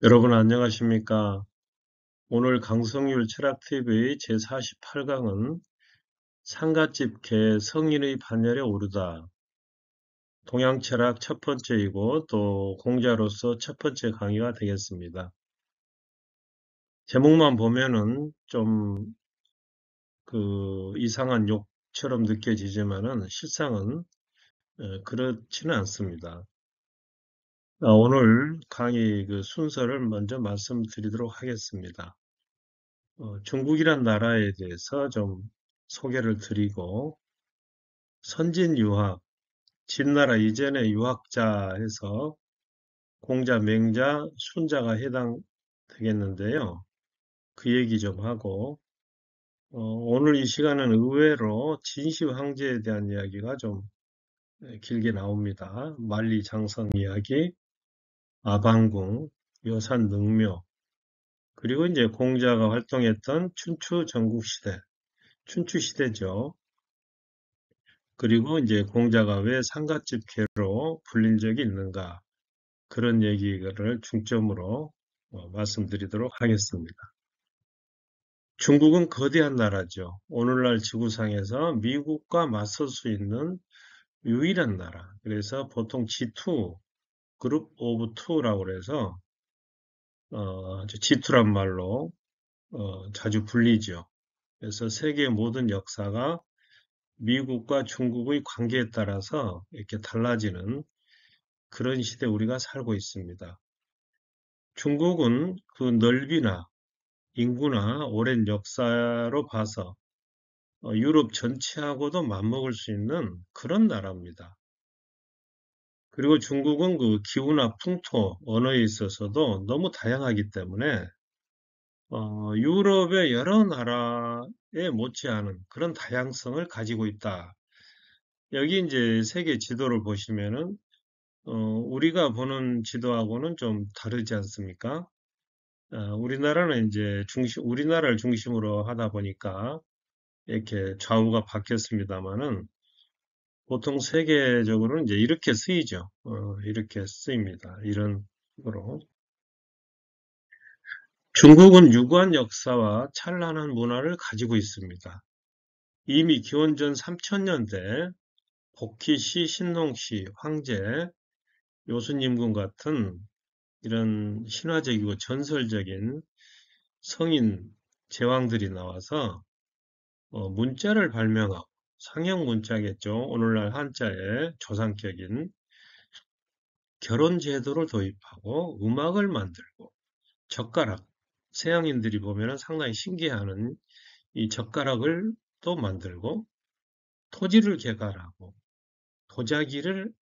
여러분 안녕하십니까? 오늘 강성률 철학TV 제48강은 상갓집 개 성인의 반열에 오르다. 동양철학 첫 번째이고 또 공자로서 첫 번째 강의가 되겠습니다. 제목만 보면은 좀 이상한 욕처럼 느껴지지만은 실상은 그렇지는 않습니다. 오늘 강의 순서를 먼저 말씀드리도록 하겠습니다. 중국이란 나라에 대해서 좀 소개를 드리고, 선진유학, 진나라 이전의 유학자 해서 공자, 맹자, 순자가 해당되겠는데요. 그 얘기 좀 하고, 오늘 이 시간은 의외로 진시 황제에 대한 이야기가 좀 길게 나옵니다. 만리장성 이야기, 아방궁, 요산 능묘, 그리고 이제 공자가 활동했던 춘추 전국시대, 춘추시대죠. 그리고 이제 공자가 왜 상갓집 개로 불린 적이 있는가, 그런 얘기를 중점으로 말씀드리도록 하겠습니다. 중국은 거대한 나라죠. 오늘날 지구상에서 미국과 맞설 수 있는 유일한 나라. 그래서 보통 G2, 그룹 오브 투라고 해서 G2란 말로 자주 불리죠. 그래서 세계 모든 역사가 미국과 중국의 관계에 따라서 이렇게 달라지는 그런 시대에 우리가 살고 있습니다. 중국은 그 넓이나 인구나 오랜 역사로 봐서 유럽 전체하고도 맞먹을 수 있는 그런 나라입니다. 그리고 중국은 그 기후나 풍토, 언어에 있어서도 너무 다양하기 때문에 유럽의 여러 나라에 못지않은 그런 다양성을 가지고 있다. 여기 이제 세계 지도를 보시면은 우리가 보는 지도하고는 좀 다르지 않습니까? 우리나라는 이제 우리나라를 중심으로 하다 보니까 이렇게 좌우가 바뀌었습니다만은 보통 세계적으로는 이제 이렇게 쓰이죠. 이렇게 쓰입니다. 이런 식으로. 중국은 유구한 역사와 찬란한 문화를 가지고 있습니다. 이미 기원전 3000년대 복희시, 신농시, 황제, 요순임금 같은 이런 신화적이고 전설적인 성인 제왕들이 나와서 문자를 발명하고, 상형 문자겠죠. 오늘날 한자의 조상격인 결혼 제도를 도입하고 음악을 만들고 젓가락, 서양인들이 보면 상당히 신기해하는 이 젓가락을 또 만들고 토지를 개발하고 도자기를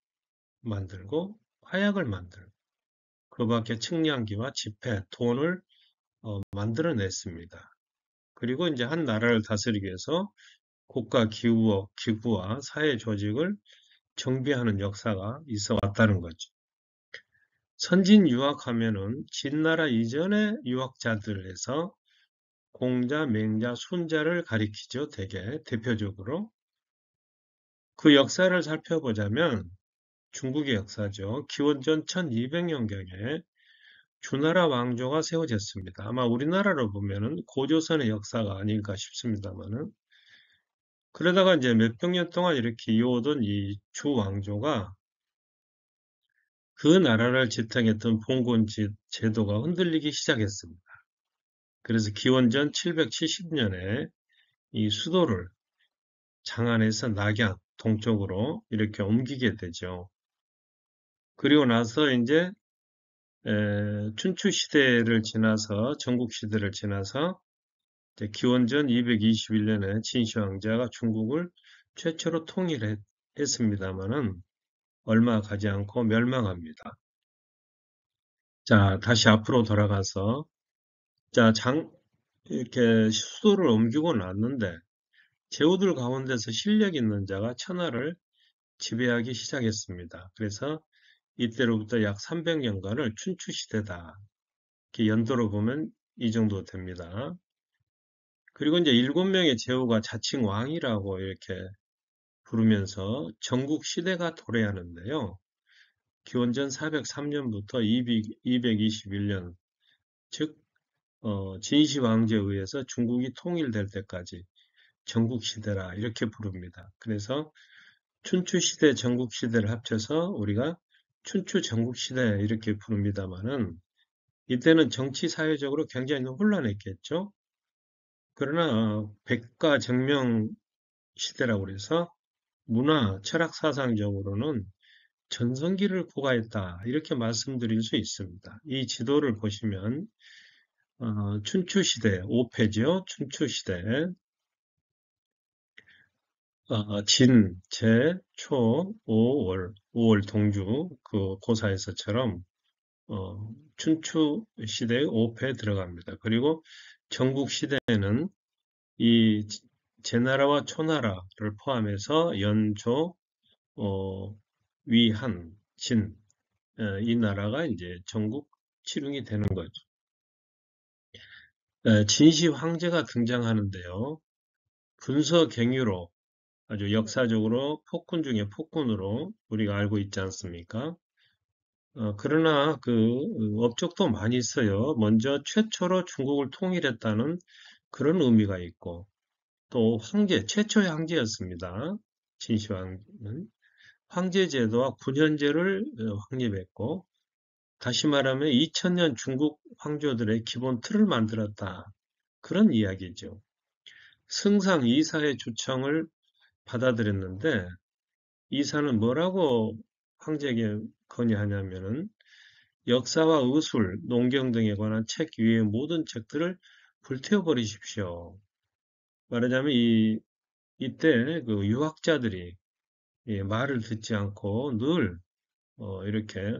만들고 화약을 만들고 그 밖에 측량기와 지폐, 돈을 만들어냈습니다. 그리고 이제 한 나라를 다스리기 위해서 국가 기구와 사회 조직을 정비하는 역사가 있어 왔다는 거죠. 선진 유학하면은 진나라 이전의 유학자들에서 공자, 맹자, 순자를 가리키죠. 대표적으로. 그 역사를 살펴보자면 중국의 역사죠. 기원전 1200년경에 주나라 왕조가 세워졌습니다. 아마 우리나라로 보면은 고조선의 역사가 아닐까 싶습니다만은, 그러다가 이제 몇백 년 동안 이렇게 이어오던 이 주 왕조가 그 나라를 지탱했던 봉건 제도가 흔들리기 시작했습니다. 그래서 기원전 770년에 이 수도를 장안에서 낙양 동쪽으로 이렇게 옮기게 되죠. 그리고 나서 이제 춘추 시대를 지나서 전국 시대를 지나서 기원전 221년에 진시 황제가 중국을 최초로 통일했습니다마는 얼마 가지 않고 멸망합니다. 자, 다시 앞으로 돌아가서 자, 이렇게 수도를 옮기고 났는데 제후들 가운데서 실력 있는 자가 천하를 지배하기 시작했습니다. 그래서 이때로부터 약 300년간을 춘추시대다. 이렇게 연도로 보면 이 정도 됩니다. 그리고 이제 7명의 제후가 자칭 왕이라고 이렇게 부르면서 전국 시대가 도래하는데요. 기원전 403년부터 221년 즉 진시 황제에 의해서 중국이 통일될 때까지 전국시대라 이렇게 부릅니다. 그래서 춘추시대, 전국시대를 합쳐서 우리가 춘추 전국시대 이렇게 부릅니다만은 이때는 정치 사회적으로 굉장히 혼란했겠죠. 그러나 백가정명 시대라고 해서 문화, 철학 사상적으로는 전성기를 구가했다 이렇게 말씀드릴 수 있습니다. 이 지도를 보시면 춘추시대 5패죠. 춘추시대 진, 제, 초, 5월, 5월 동주 그 고사에서처럼 춘추 시대의 5패에 들어갑니다. 그리고 전국 시대에는 이 제나라와 초나라를 포함해서 연조, 위한, 진, 이 나라가 이제 전국 칠흥이 되는 거죠. 진시 황제가 등장하는데요. 군서갱유로 아주 역사적으로 폭군 중에 폭군으로 우리가 알고 있지 않습니까? 그러나 그 업적도 많이 있어요. 먼저 최초로 중국을 통일했다는 그런 의미가 있고 또 황제, 최초의 황제였습니다. 진시황은 황제 제도와 군현제를 확립했고 다시 말하면 2000년 중국 황조들의 기본 틀을 만들었다. 그런 이야기죠. 승상 이사의 주청을 받아들였는데 이사는 뭐라고 황제에게 건의하냐면은 역사와 의술, 농경 등에 관한 책 위의 모든 책들을 불태워 버리십시오. 말하자면 이때 그 유학자들이 말을 듣지 않고 늘 이렇게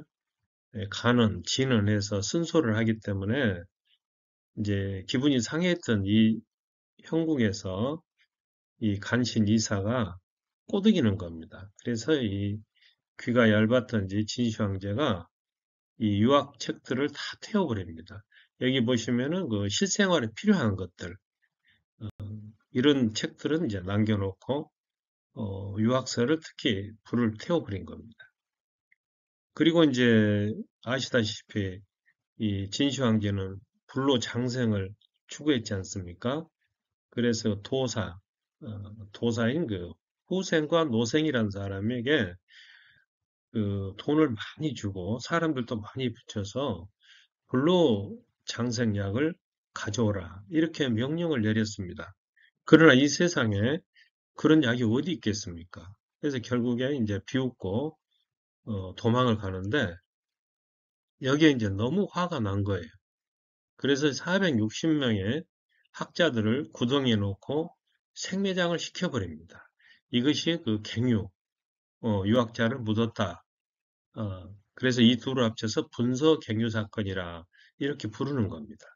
진언해서 쓴소리를 하기 때문에 이제 기분이 상했던 이 형국에서 이 간신 이사가 꼬드기는 겁니다. 그래서 이 귀가 얇았던지 진시 황제가 이 유학 책들을 다 태워버립니다. 여기 보시면은 그 실생활에 필요한 것들, 이런 책들은 이제 남겨놓고, 유학서를 특히 불을 태워버린 겁니다. 그리고 이제 아시다시피 이 진시 황제는 불로 장생을 추구했지 않습니까? 그래서 도사인 그 후생과 노생이라는 사람에게 그 돈을 많이 주고 사람들도 많이 붙여서 불로 장생약을 가져오라. 이렇게 명령을 내렸습니다. 그러나 이 세상에 그런 약이 어디 있겠습니까? 그래서 결국에 이제 비웃고 도망을 가는데 여기에 이제 너무 화가 난 거예요. 그래서 460명의 학자들을 구덩이에 놓고 생매장을 시켜버립니다. 이것이 그 갱유, 유학자를 묻었다. 그래서 이 둘을 합쳐서 분서 갱유 사건이라 이렇게 부르는 겁니다.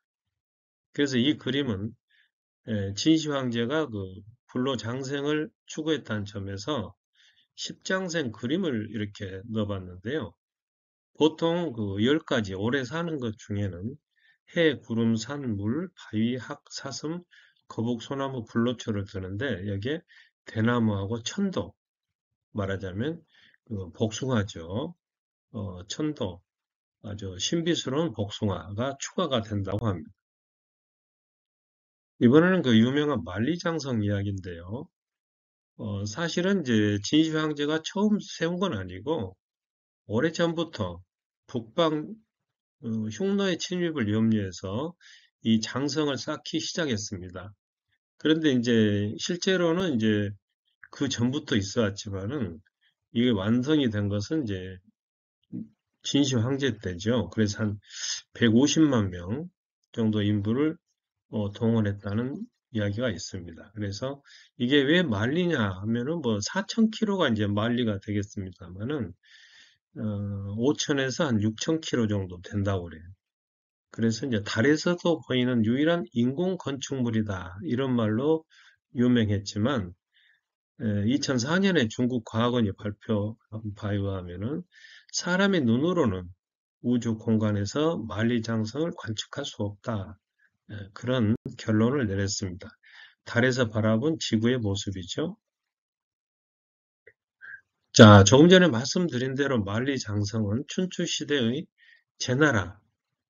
그래서 이 그림은 진시 황제가 그 불로 장생을 추구했다는 점에서 십장생 그림을 이렇게 넣어봤는데요. 보통 그 10가지 오래 사는 것 중에는 해, 구름, 산, 물, 바위, 학, 사슴, 거북, 소나무, 불로초를 드는데 여기에 대나무하고 천도, 말하자면 그 복숭아죠. 천도, 아주 신비스러운 복숭아가 추가가 된다고 합니다. 이번에는 그 유명한 만리장성 이야기인데요. 사실은 이제 진시 황제가 처음 세운 건 아니고 오래전부터 북방 흉노의 침입을 염려해서 이 장성을 쌓기 시작했습니다. 그런데 이제 실제로는 이제 그 전부터 있어 왔지만은 이게 완성이 된 것은 이제 진시 황제 때죠. 그래서 한 150만 명 정도 인부를 동원했다는 이야기가 있습니다. 그래서 이게 왜 만리냐 하면은 뭐 4,000km가 이제 만리가 되겠습니다만은 5,000에서 한 6,000km 정도 된다고 그래요. 그래서 이제 달에서도 보이는 유일한 인공 건축물이다 이런 말로 유명했지만 2004년에 중국 과학원이 발표한 바에 의하면은 사람의 눈으로는 우주 공간에서 만리장성을 관측할 수 없다. 그런 결론을 내렸습니다. 달에서 바라본 지구의 모습이죠. 자, 조금 전에 말씀드린 대로 만리장성은 춘추 시대의 제나라,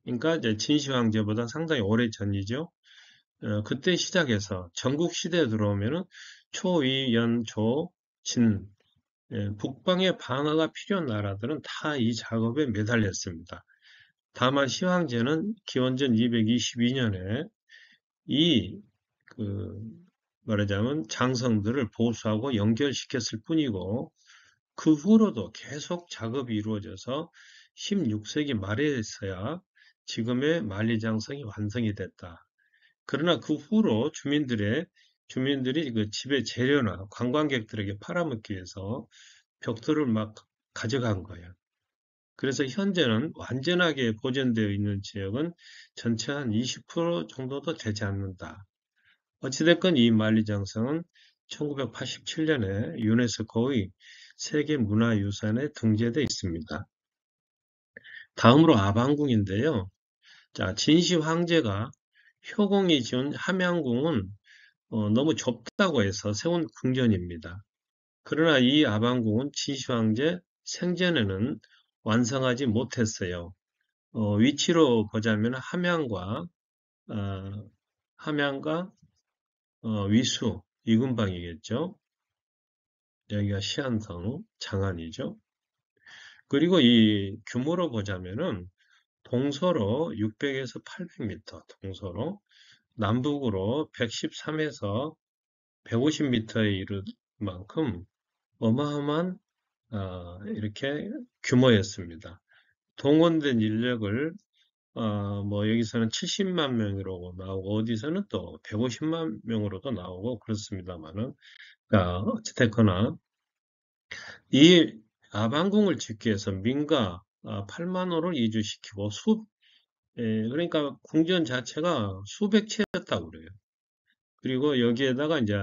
그러니까 이제 진시 황제보다 상당히 오래 전이죠. 그때 시작해서 전국 시대에 들어오면은 초, 위, 연, 조, 진, 북방의 방어가 필요한 나라들은 다 이 작업에 매달렸습니다. 다만 시황제는 기원전 222년에 이, 그, 말하자면 장성들을 보수하고 연결시켰을 뿐이고, 그 후로도 계속 작업이 이루어져서 16세기 말에서야 지금의 만리장성이 완성이 됐다. 그러나 그 후로 주민들이 그 집의 재료나 관광객들에게 팔아먹기 위해서 벽돌을 막 가져간 거예요. 그래서 현재는 완전하게 보존되어 있는 지역은 전체 한 20% 정도도 되지 않는다. 어찌됐건 이 만리장성은 1987년에 유네스코의 세계문화유산에 등재되어 있습니다. 다음으로 아방궁인데요. 자, 진시 황제가 효공이 지은 함양궁은 너무 좁다고 해서 세운 궁전입니다. 그러나 이 아방궁은 진시 황제 생전에는 완성하지 못했어요. 위치로 보자면 어, 함양과 위수 이근방이겠죠. 여기가 시안성 장안이죠. 그리고 이 규모로 보자면은 동서로 600에서 800m, 동서로 남북으로 113에서 150m에 이를 만큼 어마어마한 이렇게 규모였습니다. 동원된 인력을 뭐 여기서는 70만 명으로 나오고 어디서는 또 150만 명으로도 나오고 그렇습니다만은 어찌됐거나 이 아방궁을 짓기 위해서 민가 8만 호를 이주시키고 그러니까 궁전 자체가 수백 채였다고 그래요. 그리고 여기에다가 이제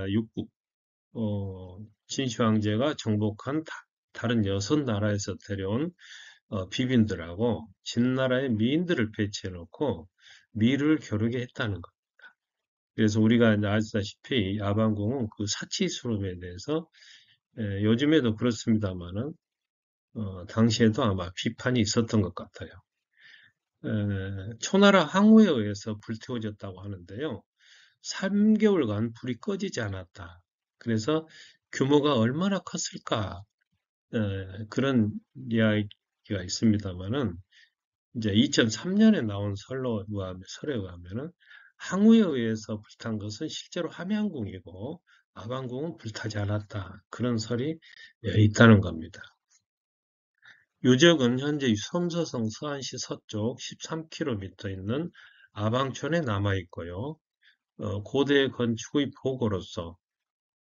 진시 황제가 정복한 다른 여섯 나라에서 데려온 비빈들하고 진나라의 미인들을 배치해 놓고 미를 겨루게 했다는 것. 그래서 우리가 이제 아시다시피 아방궁은 그 사치수름에 대해서 요즘에도 그렇습니다만은 당시에도 아마 비판이 있었던 것 같아요. 초나라 항우에 의해서 불태워졌다고 하는데요. 3개월간 불이 꺼지지 않았다. 그래서 규모가 얼마나 컸을까? 그런 이야기가 있습니다만은 이제 2003년에 나온 설에 의하면은 항우에 의해서 불탄 것은 실제로 함양궁이고 아방궁은 불타지 않았다. 그런 설이 있다는 겁니다. 유적은 현재 섬서성 서안시 서쪽 13km 있는 아방촌에 남아 있고요. 고대 건축의 보고로서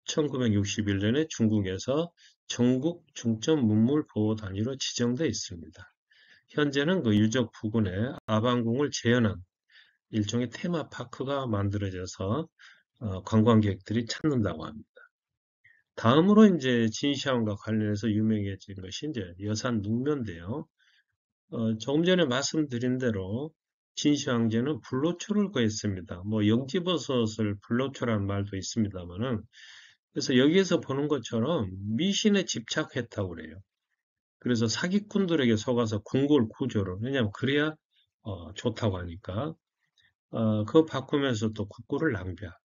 1961년에 중국에서 전국 중점 문물 보호 단위로 지정되어 있습니다. 현재는 그 유적 부근에 아방궁을 재현한 일종의 테마파크가 만들어져서 관광객들이 찾는다고 합니다. 다음으로 이제 진시황과 관련해서 유명해진 것이 이제 여산 능면인데요. 조금 전에 말씀드린 대로 진시황제는 불로초를 구했습니다. 뭐 영지버섯을 불로초라는 말도 있습니다만은 그래서 여기에서 보는 것처럼 미신에 집착했다고 그래요. 그래서 사기꾼들에게 속아서 궁궐 구조를 왜냐하면 그래야 좋다고 하니까 그거 바꾸면서 또 국고를 낭비하고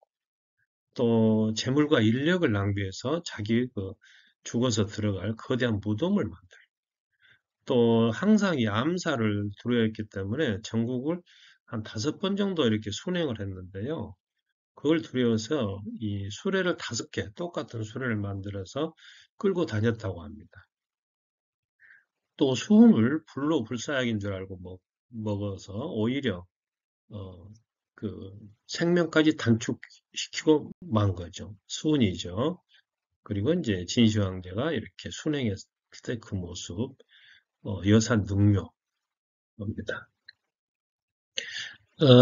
또 재물과 인력을 낭비해서 자기 죽어서 들어갈 거대한 무덤을 만들고 또 항상 이 암살을 두려워했기 때문에 전국을 한 5번 정도 이렇게 순행을 했는데요. 그걸 두려워서 이 수레를 5개, 똑같은 수레를 만들어서 끌고 다녔다고 합니다. 또 수은을 불로 불사약인 줄 알고 먹어서 오히려 어, 그 생명까지 단축시키고 만 거죠. 수은이죠. 그리고 이제 진시황제가 이렇게 순행했을 때 그 모습, 여산능묘입니다.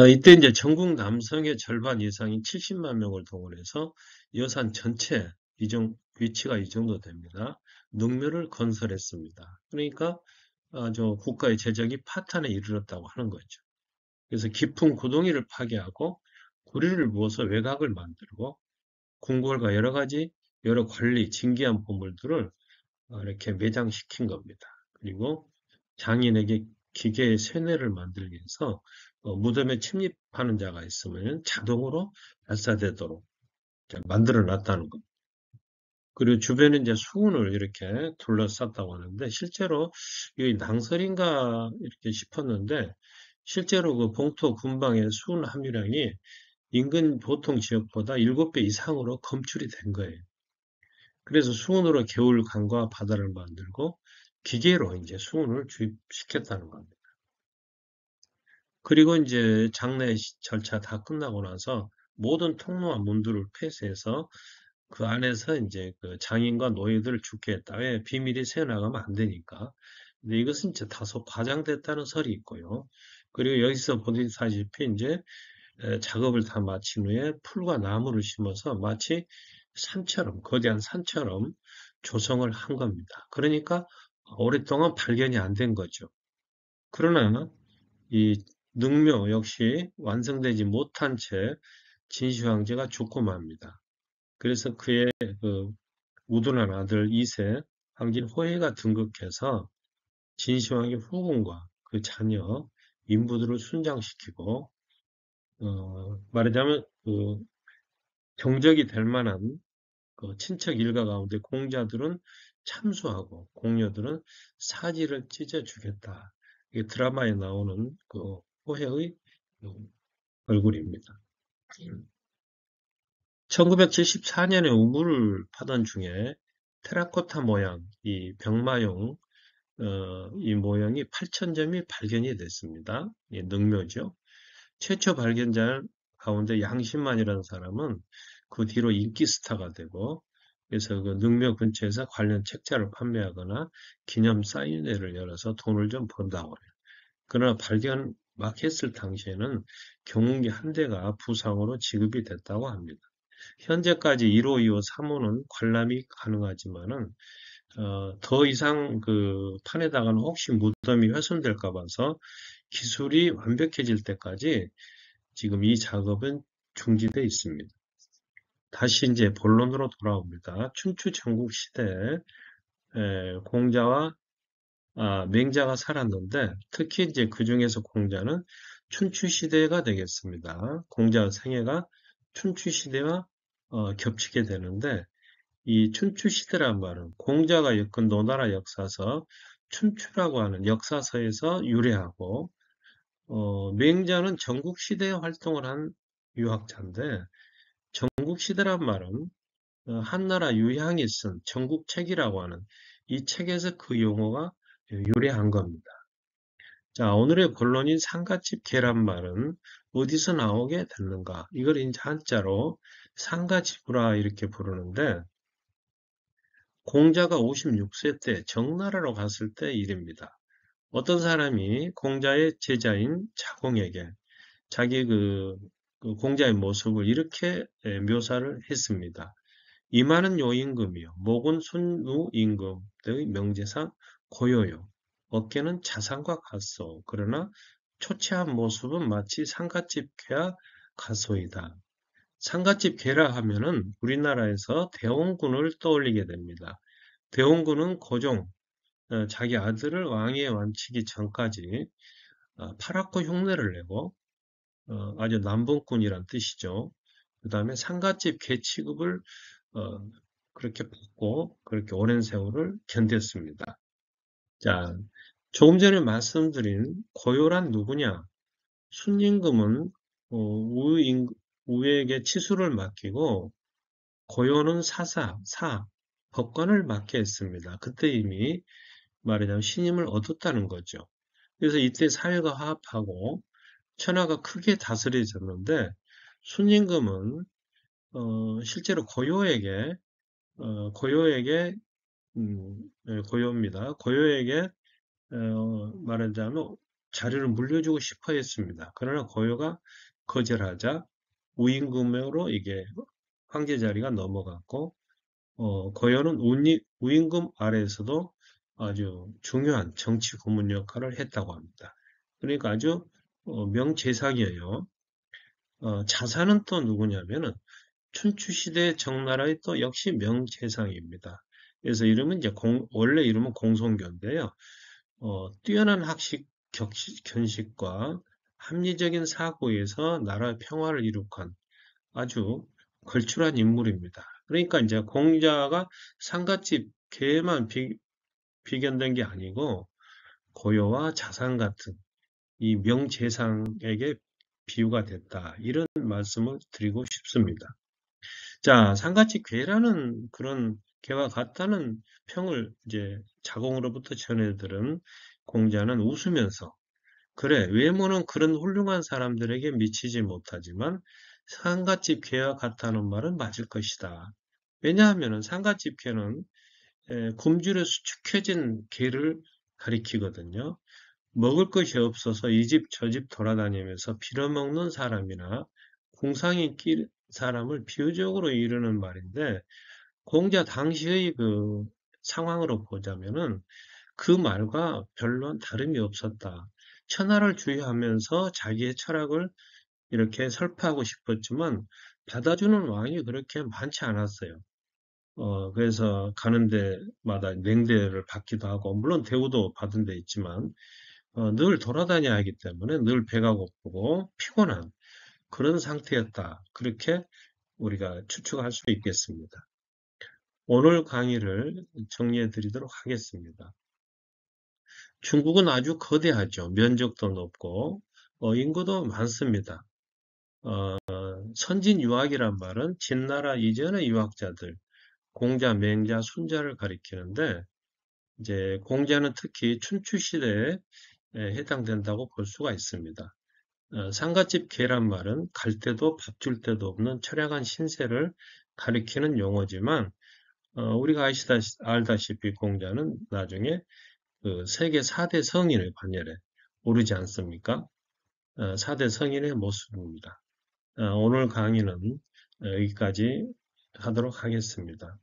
이때 이제 전국 남성의 절반 이상인 70만 명을 동원해서 여산 전체 위치가 이 정도 됩니다. 능묘를 건설했습니다. 그러니까 국가의 재정이 파탄에 이르렀다고 하는 거죠. 그래서 깊은 구덩이를 파괴하고 구리를 부어서 외곽을 만들고 궁궐과 여러 관리, 진귀한 보물들을 이렇게 매장시킨 겁니다. 그리고 장인에게 기계의 쇠뇌를 만들기 위해서 무덤에 침입하는 자가 있으면 자동으로 발사되도록 만들어 놨다는 것. 그리고 주변에 이제 수은을 이렇게 둘러쌌다고 하는데 실제로 이 낭설인가 이렇게 싶었는데 실제로 그 봉토 근방의 수은 함유량이 인근 보통 지역보다 7배 이상으로 검출이 된 거예요. 그래서 수은으로 개울 강과 바다를 만들고 기계로 이제 수은을 주입시켰다는 겁니다. 그리고 이제 장례 절차 다 끝나고 나서 모든 통로와 문들을 폐쇄해서 그 안에서 이제 그 장인과 노예들을 죽게 했다. 왜? 비밀이 새어나가면 안 되니까. 근데 이것은 이제 다소 과장됐다는 설이 있고요. 그리고 여기서 보시다시피 이제 작업을 다 마친 후에 풀과 나무를 심어서 마치 산처럼, 거대한 산처럼 조성을 한 겁니다. 그러니까 오랫동안 발견이 안 된 거죠. 그러나 이 능묘 역시 완성되지 못한 채 진시 황제가 죽고 맙니다. 그래서 그의 그 우둔한 아들 2세 황진 호해가 등극해서 진시 황의 후궁과 그 자녀 인부들을 순장시키고 말하자면 그 경적이 될 만한 그 친척 일가 가운데 공자들은 참수하고 공녀들은 사지를 찢어 주겠다. 이게 드라마에 나오는 그 호해의 얼굴입니다. 1974년에 우물을 파던 중에 테라코타 모양, 이 병마용, 이 모형이 8,000점이 발견이 됐습니다. 이 능묘죠. 최초 발견자 가운데 양심만이라는 사람은 그 뒤로 인기 스타가 되고, 그래서 그 능묘 근처에서 관련 책자를 판매하거나 기념 사인회를 열어서 돈을 좀 번다고 해요. 그러나 발견 막 했을 당시에는 경운기 한 대가 부상으로 지급이 됐다고 합니다. 현재까지 1호, 2호, 3호는 관람이 가능하지만은 더 이상 그 판에다가는 혹시 무덤이 훼손될까 봐서 기술이 완벽해질 때까지 지금 이 작업은 중지되어 있습니다. 다시 이제 본론으로 돌아옵니다. 춘추 전국 시대에 공자와 맹자가 살았는데 특히 이제 그 중에서 공자는 춘추 시대가 되겠습니다. 공자 생애가 춘추 시대와 겹치게 되는데 이 춘추 시대란 말은 공자가 엮은 노나라 역사서 춘추라고 하는 역사서에서 유래하고 맹자는 전국 시대에 활동을 한 유학자인데 전국 시대란 말은 한나라 유향이 쓴 전국책이라고 하는 이 책에서 그 용어가 유래한 겁니다. 자, 오늘의 본론인 상가집 계란말은 어디서 나오게 됐는가? 이걸 이제 한자로 상가집으라 이렇게 부르는데 공자가 56세 때 정나라로 갔을 때 일입니다. 어떤 사람이 공자의 제자인 자공에게 자기 그 공자의 모습을 이렇게 묘사를 했습니다. 이마는 요임금이요. 목은 순우임금의 명제상 고요요. 어깨는 자상과 같소. 그러나 초췌한 모습은 마치 상갓집 괴와 같소이다. 상갓집 괴라 하면은 우리나라에서 대원군을 떠올리게 됩니다. 대원군은 고종, 자기 아들을 왕위에 완치기 전까지 파랗고 흉내를 내고 아주 남봉꾼이란 뜻이죠. 그 다음에 상갓집 개 취급을 어, 그렇게 받고 그렇게 오랜 세월을 견뎠습니다. 자, 조금 전에 말씀드린 고요란 누구냐? 순임금은 우에게 치수를 맡기고 고요는 법관을 맡게 했습니다. 그때 이미 말하자면 신임을 얻었다는 거죠. 그래서 이때 사회가 화합하고 천하가 크게 다스려졌는데 순임금은 실제로 고요에게 고요입니다. 고요에게 말하자면 자리를 물려주고 싶어 했습니다. 그러나 고요가 거절하자 우임금으로 이게 황제 자리가 넘어갔고 고요는 우임금 아래에서도 아주 중요한 정치 고문 역할을 했다고 합니다. 그러니까 아주 명재상이에요. 자산은 또 누구냐면은 춘추시대 정나라의 또 역시 명재상입니다. 그래서 이름은 이제 원래 이름은 공송교인데요. 뛰어난 학식 견식과 합리적인 사고에서 나라의 평화를 이룩한 아주 걸출한 인물입니다. 그러니까 이제 공자가 상갓집 개만 비견된 게 아니고 고요와 자산 같은 이 명재상에게 비유가 됐다. 이런 말씀을 드리고 싶습니다. 자, 상같이 괴라는 그런 개와 같다는 평을 이제 자공으로부터 전해들은 공자는 웃으면서 그래, 외모는 그런 훌륭한 사람들에게 미치지 못하지만 상갓집 개와 같다는 말은 맞을 것이다. 왜냐하면 상갓집 개는 굶주려 수축해진 개를 가리키거든요. 먹을 것이 없어서 이 집 저 집 돌아다니면서 빌어먹는 사람이나 궁상이 낀 사람을 비유적으로 이르는 말인데 공자 당시의 그 상황으로 보자면은 그 말과 별로 다름이 없었다. 천하를 주의하면서 자기의 철학을 이렇게 설파하고 싶었지만 받아주는 왕이 그렇게 많지 않았어요. 그래서 가는 데마다 냉대를 받기도 하고, 물론 대우도 받은 데 있지만, 늘 돌아다녀야 하기 때문에 늘 배가 고프고 피곤한 그런 상태였다. 그렇게 우리가 추측할 수 있겠습니다. 오늘 강의를 정리해 드리도록 하겠습니다. 중국은 아주 거대하죠. 면적도 높고 인구도 많습니다. 선진 유학이란 말은 진나라 이전의 유학자들, 공자, 맹자, 순자를 가리키는데 이제 공자는 특히 춘추 시대에 해당된다고 볼 수가 있습니다. 상갓집 개란 말은 갈 데도 밥 줄 데도 없는 처량한 신세를 가리키는 용어지만 우리가 알다시피 공자는 나중에 그 세계 4대 성인의 반열에 오르지 않습니까? 4대 성인의 모습입니다. 오늘 강의는 여기까지 하도록 하겠습니다.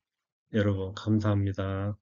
여러분 감사합니다.